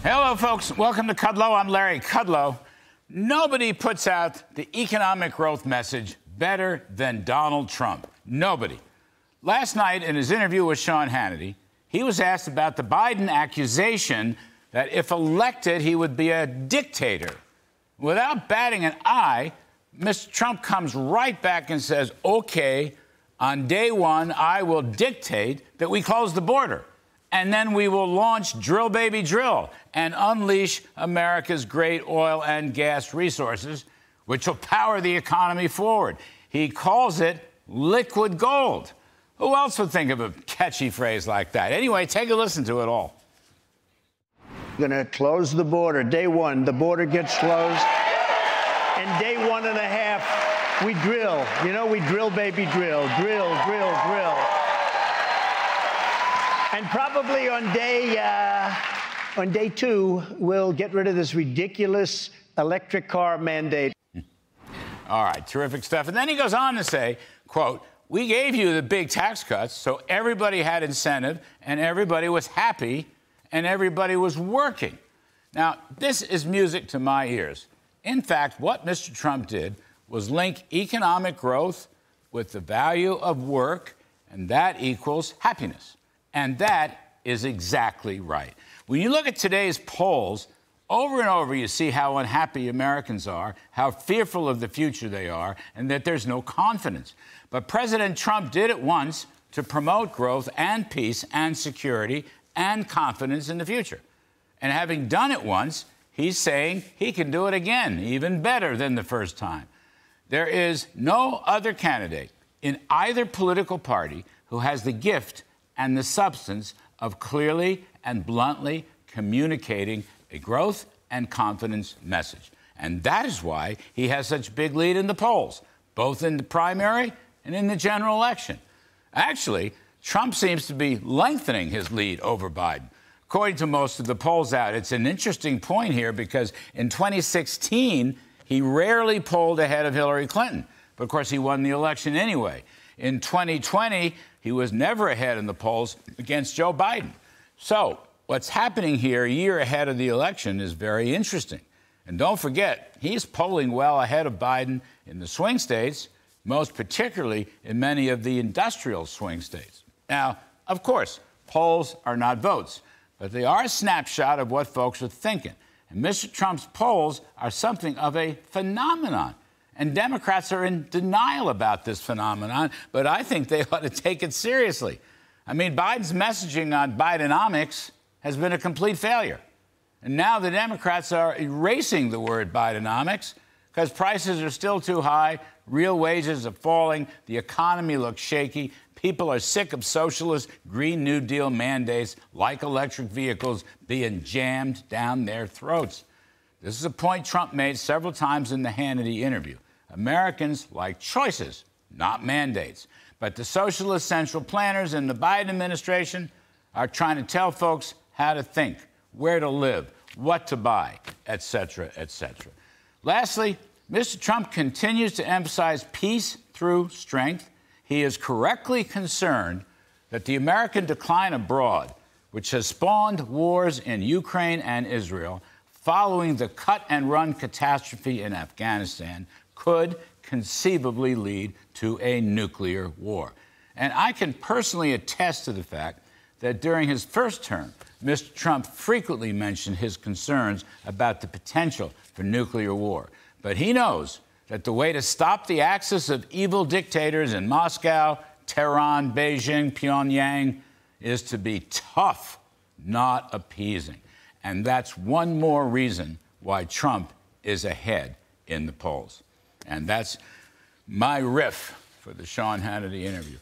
Hello, folks. Welcome to Kudlow. I'm Larry Kudlow. Nobody puts out the economic growth message better than Donald Trump. Nobody. Last night, in his interview with Sean Hannity, he was asked about the Biden accusation that if elected, he would be a dictator. Without batting an eye, Mr. Trump comes right back and says, OK, on day one, I will dictate that we close the border. And then we will launch Drill Baby Drill and unleash America's great oil and gas resources, which will power the economy forward. He calls it liquid gold. Who else would think of a catchy phrase like that? Anyway, take a listen to it all. We're going to close the border. Day one, the border gets closed. And day 1.5, we drill. You know, we drill, baby, drill. Drill, drill, drill. And probably on day 2, we'll get rid of this ridiculous electric car mandate. All right, terrific stuff. And then he goes on to say, quote, we gave you the big tax cuts so everybody had incentive and everybody was happy and everybody was working. Now, this is music to my ears. In fact, what Mr. Trump did was link economic growth with the value of work, and that equals happiness. And that is exactly right. When you look at today's polls, over and over you see how unhappy Americans are, how fearful of the future they are, and that there's no confidence. But President Trump did it once to promote growth and peace and security and confidence in the future. And having done it once, he's saying he can do it again, even better than the first time. There is no other candidate in either political party who has the gift and the substance of clearly and bluntly communicating a growth and confidence message. And that is why he has such a big lead in the polls, both in the primary and in the general election. Actually, Trump seems to be lengthening his lead over Biden. According to most of the polls out, it's an interesting point here because in 2016, he rarely polled ahead of Hillary Clinton. But of course, he won the election anyway. In 2020, he was never ahead in the polls against Joe Biden. So what's happening here a year ahead of the election is very interesting. And don't forget, he's polling well ahead of Biden in the swing states, most particularly in many of the industrial swing states. Now, of course, polls are not votes, but they are a snapshot of what folks are thinking. And Mr. Trump's polls are something of a phenomenon. And Democrats are in denial about this phenomenon, but I think they ought to take it seriously. I mean, Biden's messaging on Bidenomics has been a complete failure. And now the Democrats are erasing the word Bidenomics because prices are still too high, real wages are falling, the economy looks shaky, people are sick of socialist Green New Deal mandates like electric vehicles being jammed down their throats. This is a point Trump made several times in the Hannity interview. Americans like choices, not mandates. But the socialist central planners in the Biden administration are trying to tell folks how to think, where to live, what to buy, et cetera, et cetera. Lastly, Mr. Trump continues to emphasize peace through strength. He is correctly concerned that the American decline abroad, which has spawned wars in Ukraine and Israel, following the cut-and-run catastrophe in Afghanistan, could conceivably lead to a nuclear war. And I can personally attest to the fact that during his first term, Mr. Trump frequently mentioned his concerns about the potential for nuclear war. But he knows that the way to stop the axis of evil dictators in Moscow, Tehran, Beijing, Pyongyang is to be tough, not appeasing. And that's one more reason why Trump is ahead in the polls. And that's my riff for the Sean Hannity interview.